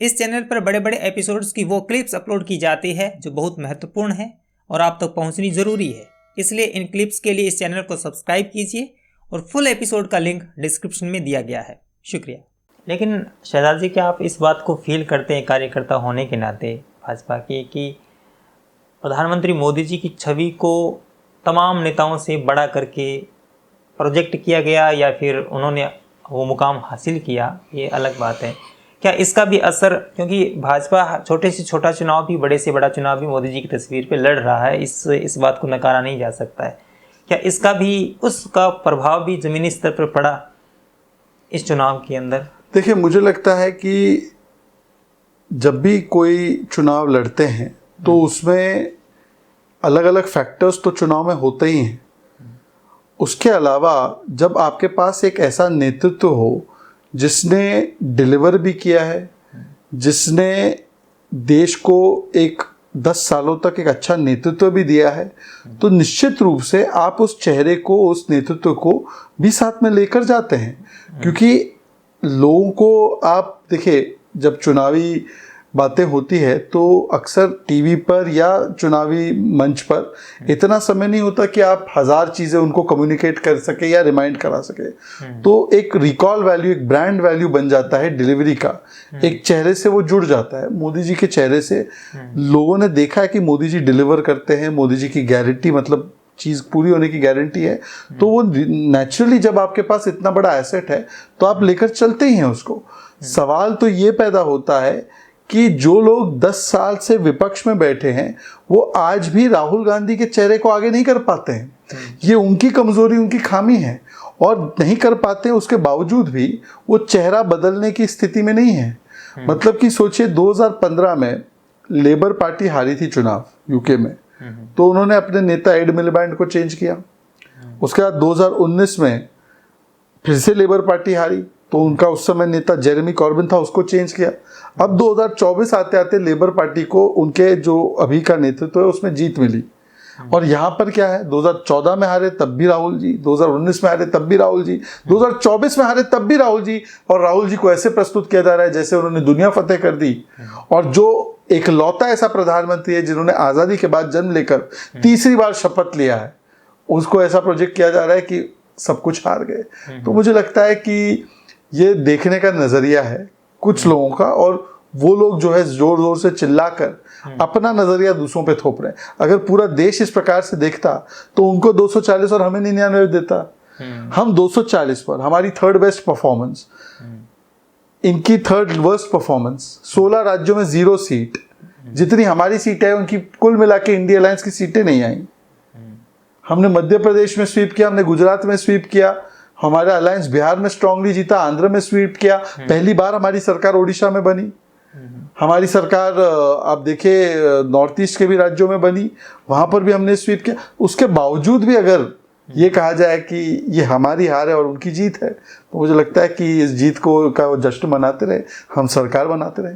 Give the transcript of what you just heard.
इस चैनल पर बड़े बड़े एपिसोड्स की वो क्लिप्स अपलोड की जाती है जो बहुत महत्वपूर्ण है और आप तक पहुंचनी जरूरी है। इसलिए इन क्लिप्स के लिए इस चैनल को सब्सक्राइब कीजिए और फुल एपिसोड का लिंक डिस्क्रिप्शन में दिया गया है। शुक्रिया। लेकिन शहजाद जी, क्या आप इस बात को फील करते हैं कार्यकर्ता होने के नाते भाजपा के कि प्रधानमंत्री मोदी जी की छवि को तमाम नेताओं से बड़ा करके प्रोजेक्ट किया गया या फिर उन्होंने वो मुकाम हासिल किया, ये अलग बात है। क्या इसका भी असर, क्योंकि भाजपा छोटे से छोटा चुनाव भी बड़े से बड़ा चुनाव भी मोदी जी की तस्वीर पे लड़ रहा है, इस बात को नकारा नहीं जा सकता है। क्या इसका भी, उसका प्रभाव भी ज़मीनी स्तर पर पड़ा इस चुनाव के अंदर? देखिए, मुझे लगता है कि जब भी कोई चुनाव लड़ते हैं तो उसमें अलग अलग फैक्टर्स तो चुनाव में होते ही हैं। उसके अलावा जब आपके पास एक ऐसा नेतृत्व हो जिसने डिलीवर भी किया है, जिसने देश को एक 10 सालों तक एक अच्छा नेतृत्व भी दिया है, तो निश्चित रूप से आप उस चेहरे को, उस नेतृत्व को भी साथ में लेकर जाते हैं। क्योंकि लोगों को, आप देखिए, जब चुनावी बातें होती है तो अक्सर टीवी पर या चुनावी मंच पर इतना समय नहीं होता कि आप 1000 चीज़ें उनको कम्युनिकेट कर सके या रिमाइंड करा सके। तो एक रिकॉल वैल्यू, एक ब्रांड वैल्यू बन जाता है डिलीवरी का। एक चेहरे से वो जुड़ जाता है। मोदी जी के चेहरे से लोगों ने देखा है कि मोदी जी डिलीवर करते हैं, मोदी जी की गारंटी, मतलब चीज़ पूरी होने की गारंटी है। तो वो नेचुरली जब आपके पास इतना बड़ा एसेट है तो आप लेकर चलते ही हैं उसको। सवाल तो ये पैदा होता है कि जो लोग 10 साल से विपक्ष में बैठे हैं वो आज भी राहुल गांधी के चेहरे को आगे नहीं कर पाते हैं। ये उनकी कमजोरी, उनकी खामी है, और नहीं कर पाते। उसके बावजूद भी वो चेहरा बदलने की स्थिति में नहीं है। मतलब कि सोचिए, 2015 में लेबर पार्टी हारी थी चुनाव यूके में, तो उन्होंने अपने नेता एड मिलिबैंड को चेंज किया। उसके बाद 2019 में फिर से लेबर पार्टी हारी, तो उनका उस समय नेता जेरेमी कॉर्बिन था, उसको चेंज किया। अब 2024 आते आते लेबर पार्टी को उनके जो अभी का नेतृत्व है उसमें जीत मिली। और यहाँ पर क्या है, 2014 में हारे तब भी राहुल जी, 2019 में हारे तब भी राहुल जी, 2024 में हारे तब भी राहुल जी। और राहुल जी को ऐसे प्रस्तुत किया जा रहा है जैसे उन्होंने दुनिया फतेह कर दी। और जो एकलौता ऐसा प्रधानमंत्री है जिन्होंने आज़ादी के बाद जन्म लेकर तीसरी बार शपथ लिया है, उसको ऐसा प्रोजेक्ट किया जा रहा है कि सब कुछ हार गए। तो मुझे लगता है कि ये देखने का नजरिया है कुछ लोगों का, और वो लोग जो है जोर जोर से चिल्लाकर अपना नजरिया दूसरों पे थोप रहे हैं। अगर पूरा देश इस प्रकार से देखता तो उनको 240 और हमें 99 देता। हम 240 पर, हमारी थर्ड बेस्ट परफॉर्मेंस, इनकी थर्ड वर्स्ट परफॉर्मेंस, 16 राज्यों में 0 सीट। जितनी हमारी सीटें हैं उनकी कुल मिला के इंडिया अलायंस की सीटें नहीं आई। हमने मध्य प्रदेश में स्वीप किया, हमने गुजरात में स्वीप किया, हमारा अलायंस बिहार में स्ट्रांगली जीता, आंध्र में स्वीप किया। पहली बार हमारी सरकार ओडिशा में बनी। हमारी सरकार आप देखिए नॉर्थ ईस्ट के भी राज्यों में बनी, वहां पर भी हमने स्वीप किया। उसके बावजूद भी अगर ये कहा जाए कि ये हमारी हार है और उनकी जीत है, तो मुझे लगता है कि इस जीत को का जश्न मनाते रहे, हम सरकार बनाते रहे।